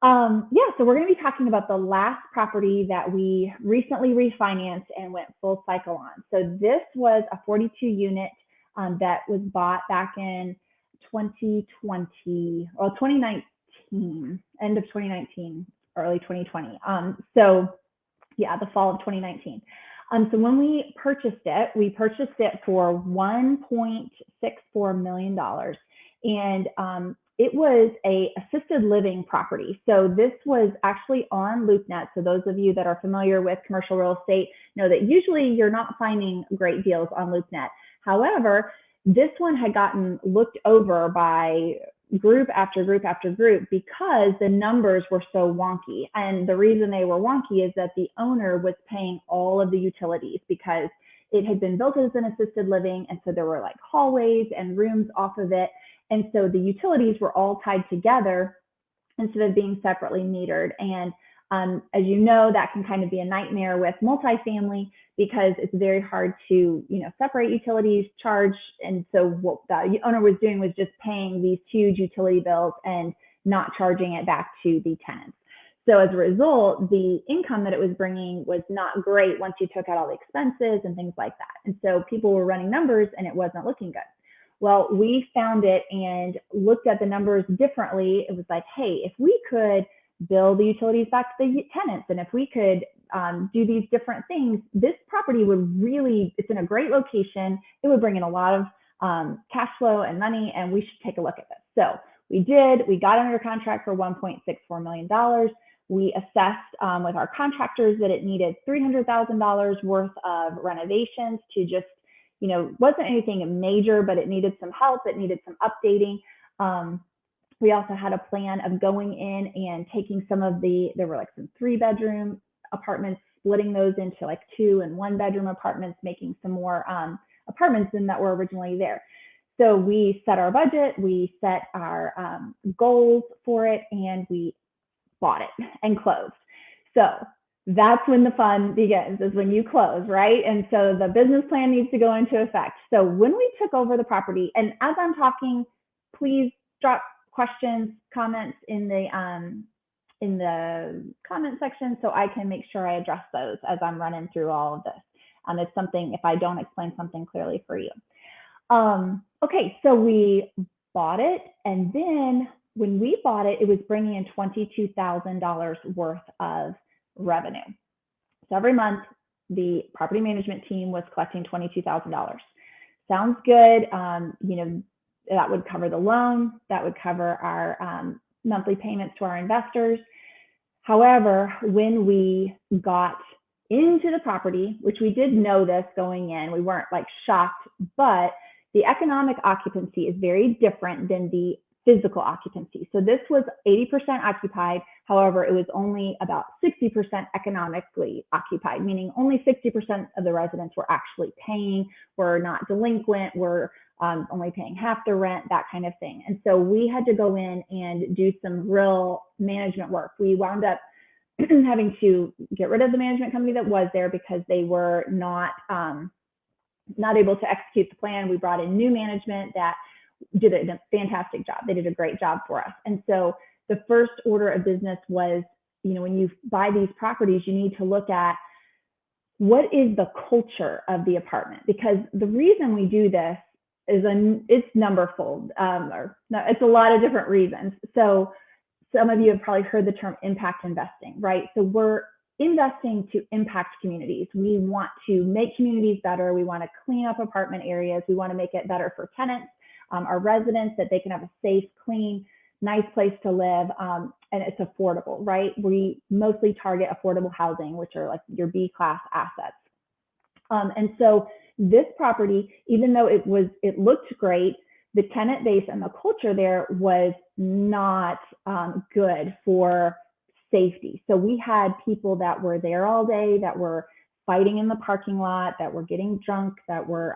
Yeah, so we're going to be talking about the last property that we recently refinanced and went full cycle on. So this was a 42 unit that was bought back in 2020, well, 2019, end of 2019, early 2020. So yeah, the fall of 2019. So when we purchased it for $1.64 million. And it was a assisted living property. So this was actually on LoopNet. So those of you that are familiar with commercial real estate know that usually you're not finding great deals on LoopNet. However, this one had gotten looked over by group after group after group because the numbers were so wonky. And the reason they were wonky is that the owner was paying all of the utilities because it had been built as an assisted living. And so there were like hallways and rooms off of it. And so the utilities were all tied together instead of being separately metered. And as you know, that can kind of be a nightmare with multifamily because it's very hard to, separate utilities, charge. And so what the owner was doing was just paying these huge utility bills and not charging it back to the tenants. So as a result, the income that it was bringing was not great once you took out all the expenses and things like that. And so people were running numbers and it wasn't looking good. Well, we found it and looked at the numbers differently. It was like, hey, if we could bill the utilities back to the tenants, and if we could do these different things, this property would really, it's in a great location. It would bring in a lot of cash flow and money, and we should take a look at this. So we did. We got under contract for $1.64 million. We assessed with our contractors that it needed $300,000 worth of renovations to just, wasn't anything major, but it needed some help. It needed some updating. We also had a plan of going in and taking there were like some 3-bedroom apartments, splitting those into like 2- and 1-bedroom apartments, making some more apartments than that were originally there. So we set our budget, we set our goals for it, and we bought it and closed. So that's when the fun begins, is when you close, right? And so the business plan needs to go into effect. So when we took over the property, and as I'm talking, please drop questions, comments in the comment section so I can make sure I address those as I'm running through all of this. If I don't explain something clearly for you. Okay, so we bought it, and then when we bought it, it was bringing in $22,000 worth of revenue. So every month, the property management team was collecting $22,000. Sounds good. That would cover the loan. That would cover our monthly payments to our investors. However, when we got into the property, which we did know this going in, we weren't like shocked, but the economic occupancy is very different than the physical occupancy. So this was 80% occupied. However, it was only about 60% economically occupied, meaning only 60% of the residents were actually paying, were not delinquent, were only paying half the rent, that kind of thing. And so we had to go in and do some real management work. We wound up having to get rid of the management company that was there because they were not able to execute the plan. We brought in new management that did a fantastic job. They did a great job for us. And so the first order of business was, when you buy these properties, you need to look at what is the culture of the apartment, because the reason we do this is it's numberfold, it's a lot of different reasons. So some of you have probably heard the term impact investing, right? So we're investing to impact communities. We want to make communities better. We want to clean up apartment areas. We want to make it better for tenants, our residents, that they can have a safe, clean, nice place to live, and it's affordable, right? We mostly target affordable housing, which are like your B-class assets. And so this property, even though it looked great, the tenant base and the culture there was not good for safety. So we had people that were there all day, that were fighting in the parking lot, that were getting drunk, that were,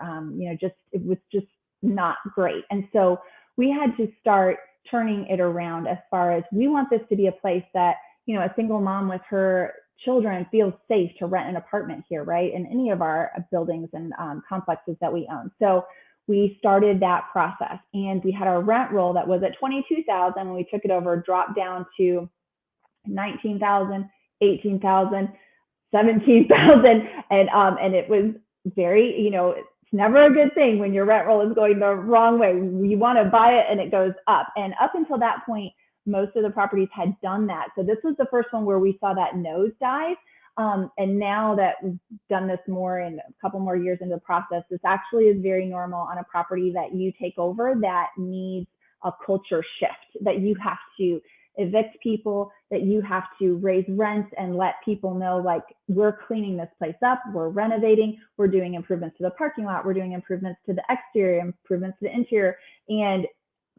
it was just not great. And so we had to start turning it around as far as, we want this to be a place that, a single mom with her children feels safe to rent an apartment here, right? In any of our buildings and complexes that we own. So we started that process, and we had our rent roll that was at $22,000 when we took it over, dropped down to 19,000, 18,000, 17,000, and it was very, it's never a good thing when your rent roll is going the wrong way. You want to buy it and it goes up. And up until that point, most of the properties had done that. So this was the first one where we saw that nosedive. And now that we've done this more in a couple more years into the process, this actually is very normal on a property that you take over that needs a culture shift, that you have to evict people, that you have to raise rents and let people know, like, we're cleaning this place up, we're renovating, we're doing improvements to the parking lot, we're doing improvements to the exterior, improvements to the interior. And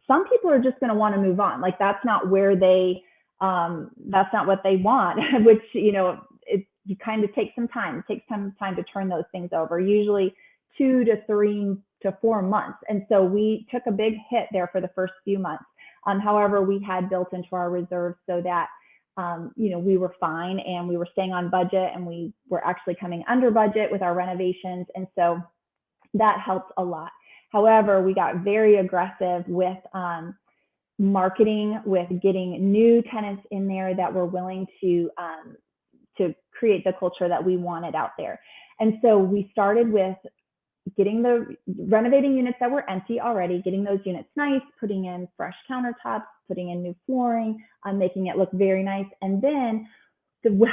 some people are just going to want to move on. Like, that's not where that's not what they want, which, you kind of take some time. It takes some time to turn those things over, usually 2 to 3 to 4 months. And so we took a big hit there for the first few months. However, we had built into our reserves so that, we were fine and we were staying on budget, and we were actually coming under budget with our renovations. And so that helped a lot. However, we got very aggressive with marketing, with getting new tenants in there that were willing to create the culture that we wanted out there. And so we started with renovating units that were empty already, getting those units nice, putting in fresh countertops, putting in new flooring, making it look very nice. And then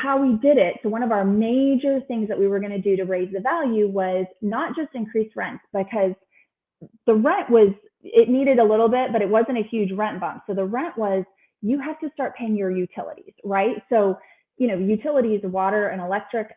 how we did it, so one of our major things that we were going to do to raise the value was not just increase rents, because the rent it needed a little bit, but it wasn't a huge rent bump. So the rent was, you have to start paying your utilities, right? So, utilities, water and electric,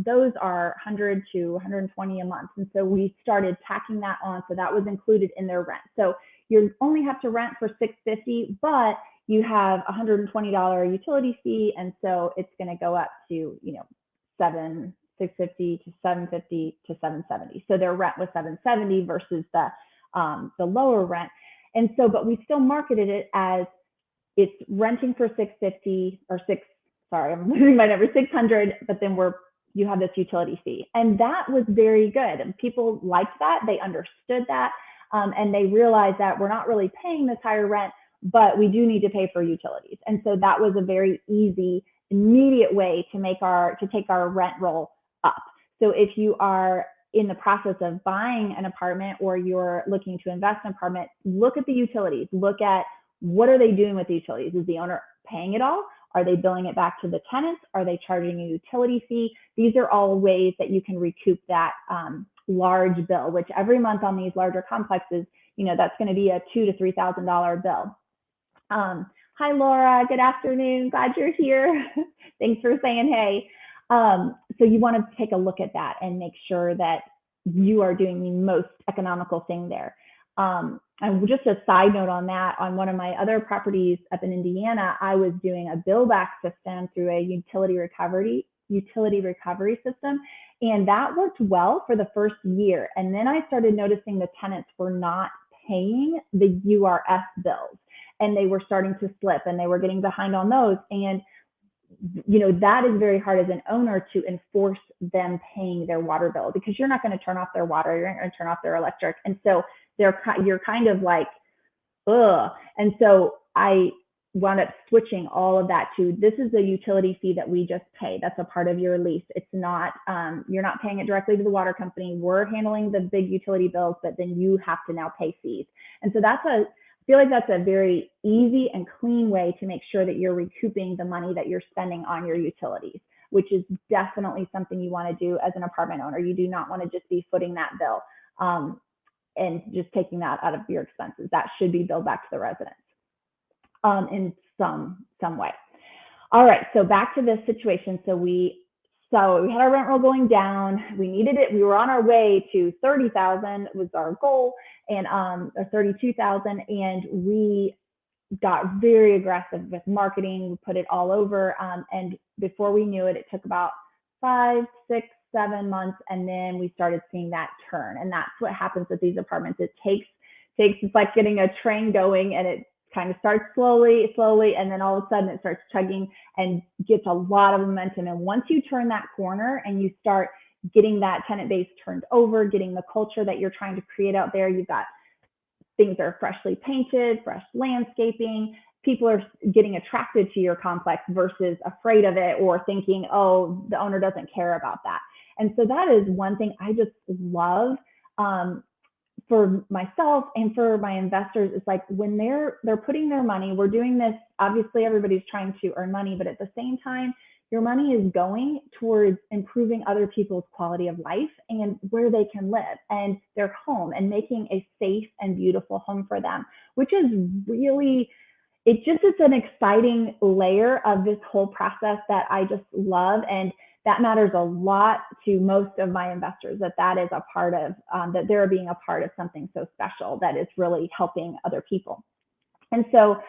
those are $100 to $120 a month. And so we started tacking that on. So that was included in their rent. So you only have to rent for $650, but you have a $120 utility fee. And so it's going to go up to, $650 to $750 to $770. So their rent was $770 versus the lower rent. And so, but we still marketed it as it's renting for $650 or I'm losing my number, $600, but then you have this utility fee. And that was very good. And people liked that. They understood that. And they realized that we're not really paying this higher rent, but we do need to pay for utilities. And so that was a very easy, immediate way to take our rent roll up. So if you are in the process of buying an apartment or you're looking to invest in an apartment, look at the utilities. Look at, what are they doing with the utilities? Is the owner paying it all? Are they billing it back to the tenants? Are they charging a utility fee? These are all ways that you can recoup that large bill, which every month on these larger complexes, that's going to be a $2,000 to $3,000 bill. Hi, Laura. Good afternoon. Glad you're here. Thanks for saying hey. So you want to take a look at that and make sure that you are doing the most economical thing there. And just a side note on that, on one of my other properties up in Indiana, I was doing a bill back system through a utility recovery system. And that worked well for the first year. And then I started noticing the tenants were not paying the URS bills, and they were starting to slip, and they were getting behind on those. And that is very hard as an owner to enforce them paying their water bill, because you're not going to turn off their water, you're not going to turn off their electric. And so you're kind of like, ugh. And so I wound up switching all of that to, this is a utility fee that we just pay. That's a part of your lease. It's not, you're not paying it directly to the water company. We're handling the big utility bills, but then you have to now pay fees. And so I feel like that's a very easy and clean way to make sure that you're recouping the money that you're spending on your utilities, which is definitely something you want to do as an apartment owner. You do not want to just be footing that bill and just taking that out of your expenses. That should be billed back to the residents in some way. All right, so back to this situation. So we had our rent roll going down. We needed it. We were on our way to 30,000 was our goal, and or 32,000, and we got very aggressive with marketing. We put it all over, and before we knew it, it took about 5, 6, 7 months, and then we started seeing that turn. And that's what happens with these apartments. It's like getting a train going, and it kind of starts slowly, and then all of a sudden it starts chugging and gets a lot of momentum. And once you turn that corner and you start getting that tenant base turned over, getting the culture that you're trying to create out there, you've got things that are freshly painted, fresh landscaping, people are getting attracted to your complex versus afraid of it or thinking, oh, the owner doesn't care about that. And so that is one thing I just love for myself and for my investors. It's like when they're putting their money, we're doing this, obviously everybody's trying to earn money, but at the same time, your money is going towards improving other people's quality of life and where they can live and their home and making a safe and beautiful home for them, which is really, it's an exciting layer of this whole process that I just love. And that matters a lot to most of my investors, that is a part of, that they're being a part of something so special that is really helping other people. And so,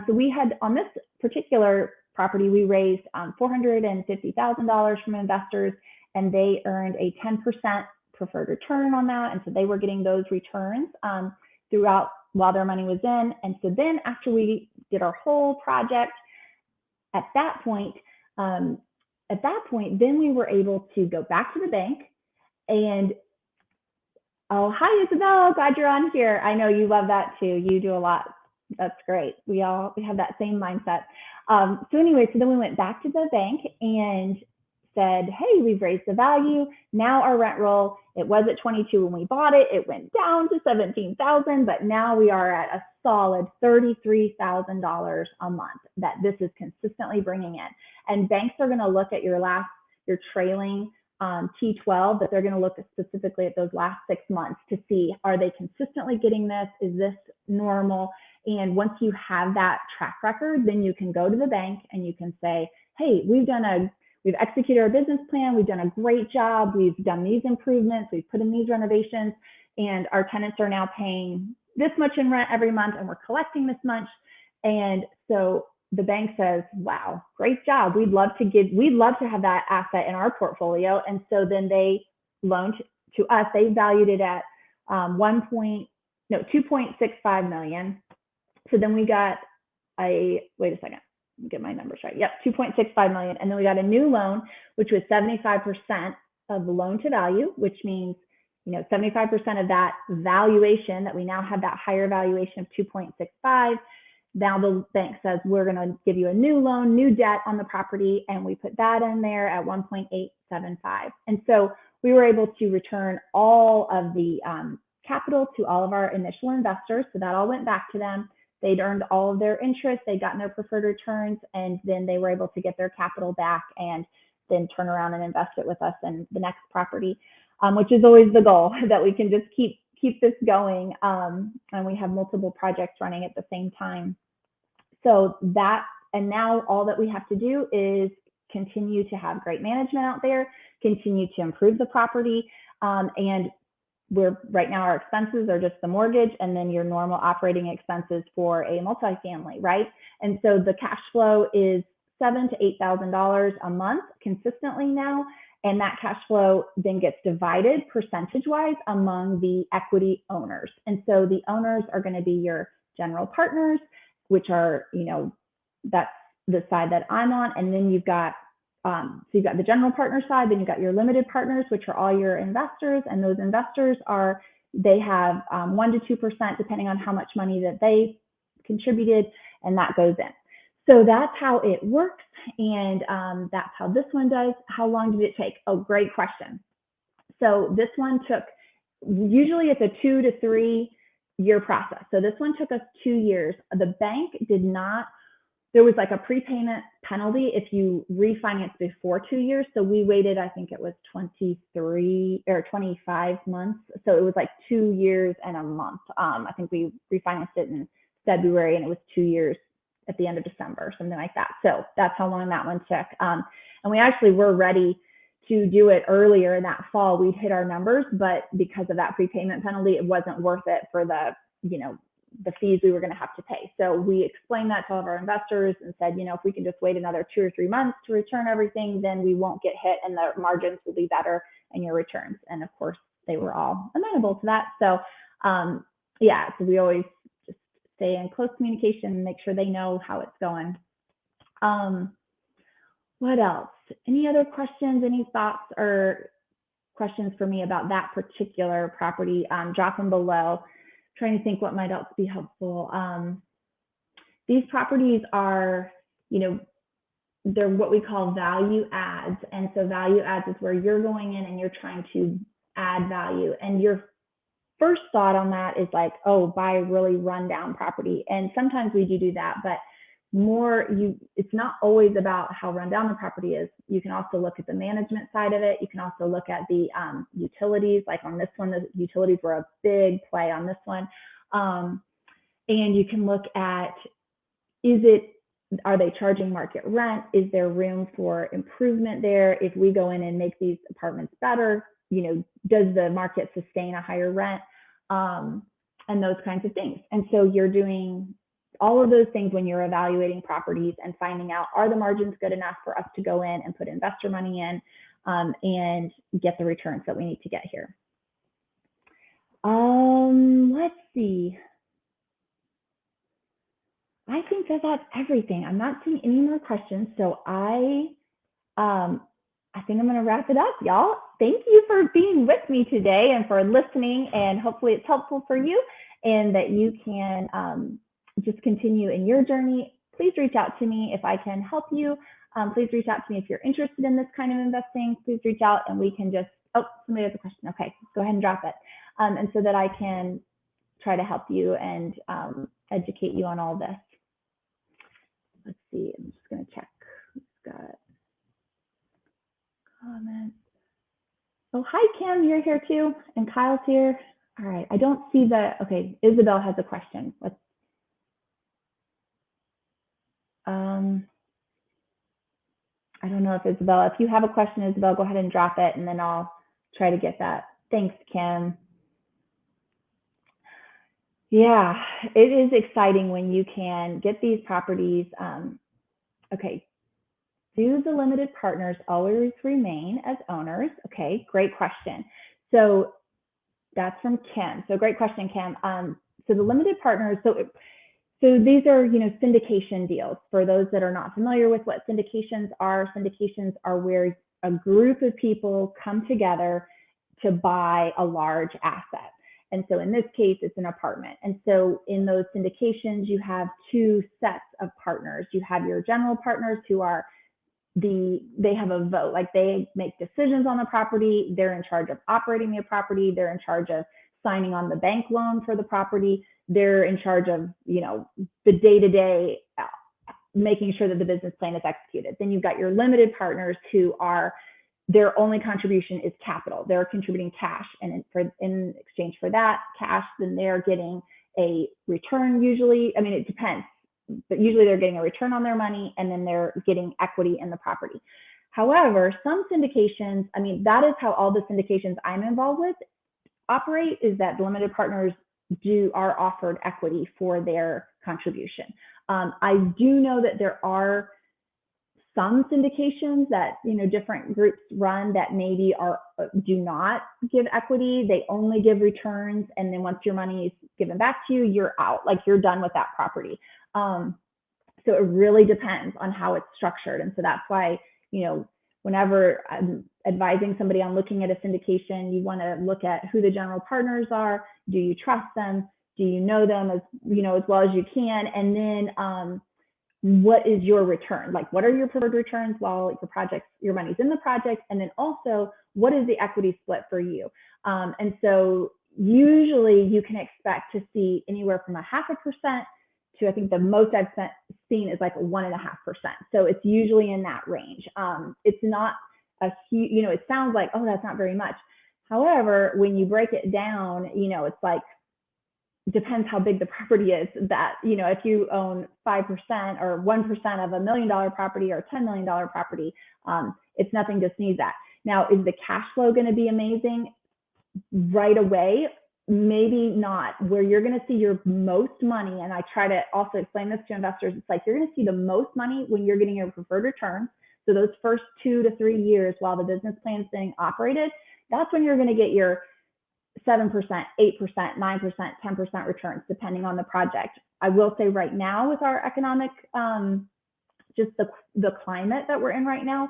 so we had, on this particular property, we raised $450,000 from investors, and they earned a 10% preferred return on that. And so they were getting those returns throughout while their money was in. And so then after we did our whole project, at that point, then we were able to go back to the bank and, oh, hi, Isabel, glad you're on here. I know you love that too. You do a lot. That's great. We have that same mindset. So anyway, so then we went back to the bank and said, hey, we've raised the value. Now our rent roll, it was at 22 when we bought it. It went down to 17,000, but now we are at a solid $33,000 a month that this is consistently bringing in. And banks are going to look at your trailing T12, but they're going to look specifically at those last 6 months to see, are they consistently getting this? Is this normal? And once you have that track record, then you can go to the bank and you can say, hey, we've executed our business plan. We've done a great job. We've done these improvements. We've put in these renovations, and our tenants are now paying this much in rent every month, and we're collecting this much. And so the bank says, wow, great job. We'd love to have that asset in our portfolio. And so then they loaned to us. They valued it at 2.65 million. So then we got wait a second, get my numbers right. Yep, 2.65 million. And then we got a new loan, which was 75% of the loan to value, which means, 75% of that valuation, that we now have that higher valuation of 2.65. Now the bank says, we're going to give you a new loan, new debt on the property, and we put that in there at 1.875. And so we were able to return all of the capital to all of our initial investors. So that all went back to them. They'd earned all of their interest, they'd gotten their preferred returns, and then they were able to get their capital back and then turn around and invest it with us in the next property, which is always the goal, that we can just keep this going. And we have multiple projects running at the same time. So and now all that we have to do is continue to have great management out there, continue to improve the property, and right now our expenses are just the mortgage and then your normal operating expenses for a multifamily, right? And so the cash flow is $7,000 to $8,000 a month consistently now, and that cash flow then gets divided percentage-wise among the equity owners. And so the owners are going to be your general partners, which are, that's the side that I'm on, and then you've got the general partner side, then you've got your limited partners, which are all your investors, and those investors they have 1% to 2% depending on how much money that they contributed, and that goes in. So that's how it works, and that's how this one does. How long did it take? Oh, great question. So this one usually it's a 2 to 3 year process. So this one took us 2 years. The bank did not. There was like a prepayment penalty if you refinanced before 2 years. So we waited, I think it was 23 or 25 months. So it was like 2 years and a month. I think we refinanced it in February, and it was 2 years at the end of December, something like that. So that's how long that one took. And we actually were ready to do it earlier in that fall. We'd hit our numbers, but because of that prepayment penalty, it wasn't worth it for the fees we were going to have to pay. So we explained that to all of our investors and said, if we can just wait another 2 or 3 months to return everything, then we won't get hit and the margins will be better and your returns. And of course, they were all amenable to that. So so we always just stay in close communication and make sure they know how it's going. What else? Any other questions, any thoughts or questions for me about that particular property? Drop them below. Trying to think what might else be helpful. these properties are, they're what we call value adds. And so value adds is where you're going in and you're trying to add value. And your first thought on that is like, oh, buy a really rundown property. And sometimes we do that, but it's not always about how rundown the property is. You can also look at the management side of it. You can also look at the utilities. Like on this one, the utilities were a big play on this one. And you can look at, are they charging market rent? Is there room for improvement there? If we go in and make these apartments better, does the market sustain a higher rent? And those kinds of things. And so you're doing all of those things when you're evaluating properties and finding out, are the margins good enough for us to go in and put investor money in and get the returns that we need to get here. Let's see. I think that's everything. I'm not seeing any more questions, so I think I'm going to wrap it up, y'all. Thank you for being with me today and for listening, and hopefully it's helpful for you and that you can just continue in your journey. Please reach out to me if I can help you. Please reach out to me if you're interested in this kind of investing. Please reach out and we can just, somebody has a question. Okay, go ahead and drop it. And so that I can try to help you and educate you on all this. Let's see, I'm just going to check. Who's got comments? Oh, hi, Kim, you're here too. And Kyle's here. All right, I don't see okay, Isabel has a question. I don't know if if you have a question, Isabel, go ahead and drop it and then I'll try to get that. Thanks, Kim. Yeah, it is exciting when you can get these properties. Okay, do the limited partners always remain as owners? Okay, great question. So that's from Kim. So great question, Kim. So the limited partners, so these are, syndication deals. For those that are not familiar with what syndications are where a group of people come together to buy a large asset. And so in this case, it's an apartment. And so in those syndications, you have two sets of partners. You have your general partners who are they have a vote, like they make decisions on the property. They're in charge of operating the property. They're in charge of signing on the bank loan for the property. They're in charge of, the day-to-day making sure that the business plan is executed. Then you've got your limited partners who are, their only contribution is capital. They're contributing cash, and in exchange for that cash, then they're getting a return usually. I mean, it depends, but usually they're getting a return on their money, and then they're getting equity in the property. However, some syndications, that is how all the syndications I'm involved with operate, is that the limited partners are offered equity for their contribution. I do know that there are some syndications that different groups run that maybe do not give equity. They only give returns, and then once your money is given back to you, you're out, like you're done with that property. So it really depends on how it's structured. And so that's why, whenever I'm advising somebody on looking at a syndication, you want to look at who the general partners are. Do you trust them? Do you know them as well as you can? And then what is your return? Like, what are your preferred returns while your money's in the project? And then also, what is the equity split for you? And so usually you can expect to see anywhere from 0.5% to, I think the most I've seen is like 1.5%. So it's usually in that range. It's not a huge, it sounds like, oh, that's not very much. However, when you break it down, it's like, depends how big the property is, that, if you own 5% or 1% of $1 million property or $10 million property, it's nothing to sneeze at. Now, is the cash flow going to be amazing right away? Maybe not. Where you're going to see your most money, and I try to also explain this to investors, it's like you're going to see the most money when you're getting your preferred returns. So those first 2 to 3 years while the business plan is being operated, that's when you're going to get your 7%, 8%, 9%, 10% returns, depending on the project. I will say right now with our economic, just the climate that we're in right now,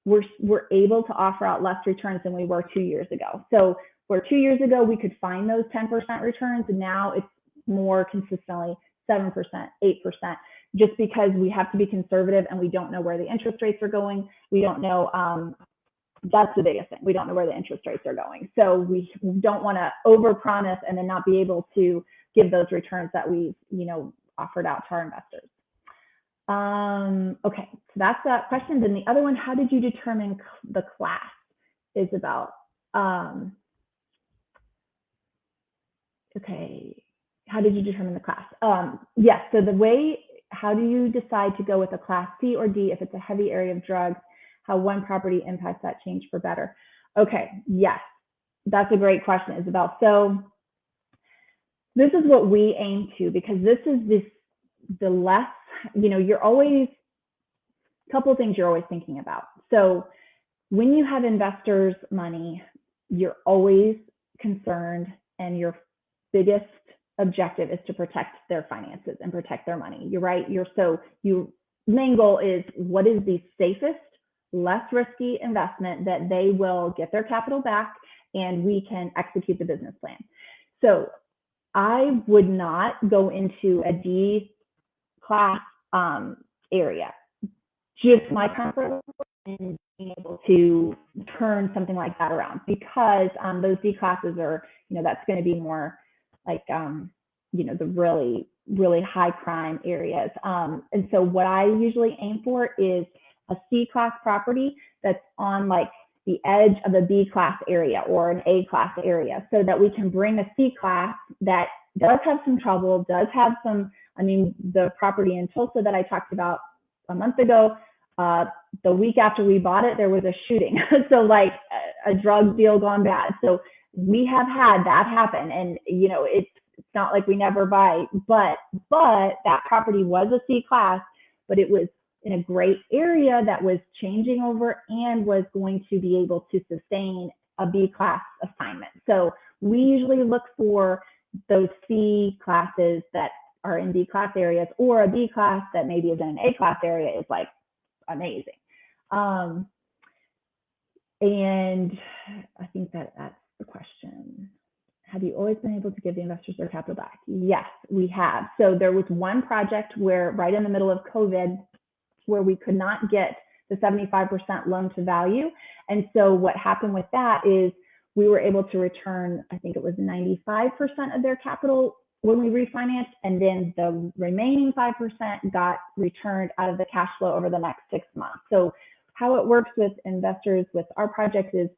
we're able to offer out less returns than we were 2 years ago. So where 2 years ago we could find those 10% returns, and now it's more consistently 7%, 8%. just because we have to be conservative and we don't know where the interest rates are going. We don't know, that's the biggest thing. We don't know where the interest rates are going. So we don't want to overpromise and then not be able to give those returns that we've, offered out to our investors. Okay, so that's that question. Then the other one, how did you determine the class, is about, okay, how did you determine the class? Yes, so how do you decide to go with a class C or D if it's a heavy area of drugs, how one property impacts that change for better? Okay, yes, that's a great question, Isabel. So this is what we aim to, because this is the less, you're always, a couple of things you're always thinking about. So when you have investors' money, you're always concerned, and your biggest objective is to protect their finances and protect their money. You're right. Your main goal is, what is the safest, less risky investment that they will get their capital back and we can execute the business plan. So I would not go into a D class area. Just my comfort level in being able to turn something like that around, because those D classes are, that's going to be more like, the really, really high crime areas. And so what I usually aim for is a C class property that's on like the edge of a B class area or an A class area, so that we can bring a C class that does have some trouble, does have some, the property in Tulsa that I talked about a month ago, the week after we bought it, there was a shooting. So like a drug deal gone bad. So we have had that happen, and it's not like we never buy, but that property was a C class, but it was in a great area that was changing over and was going to be able to sustain a B class assignment. So we usually look for those C classes that are in D class areas, or a B class that maybe is in an A class area is like amazing. And I think that's the question. Have you always been able to give the investors their capital back? Yes, we have. So there was one project where, right in the middle of COVID, where we could not get the 75% loan to value. And so what happened with that is we were able to return, I think it was 95% of their capital when we refinanced, and then the remaining 5% got returned out of the cash flow over the next 6 months. So how it works with investors with our projects is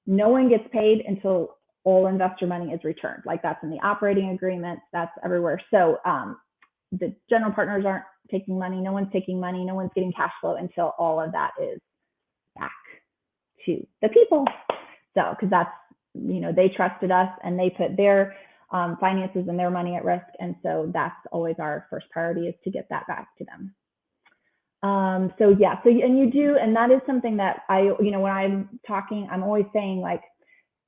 no one gets paid until all investor money is returned. Like, that's in the operating agreements, that's everywhere. So the general partners aren't taking money, no one's taking money, no one's getting cash flow until all of that is back to the people. So, because that's, they trusted us and they put their finances and their money at risk. And so that's always our first priority, is to get that back to them. So yeah, so, and you do, and that is something that when I'm talking, I'm always saying, like,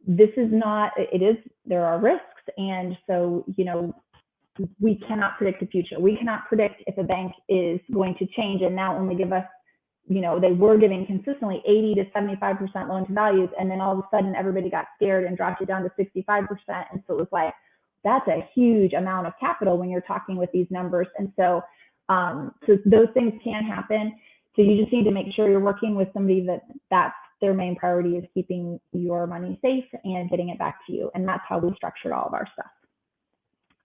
this is not, it is, there are risks. And so, we cannot predict the future. We cannot predict if a bank is going to change and now only give us, they were giving consistently 80 to 75% loan to values. And then all of a sudden everybody got scared and dropped it down to 65%. And so it was like, that's a huge amount of capital when you're talking with these numbers. And so, so those things can happen. So you just need to make sure you're working with somebody that's their main priority, is keeping your money safe and getting it back to you. And that's how we structured all of our stuff.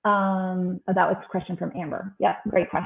That was a question from Amber. Yeah, great question.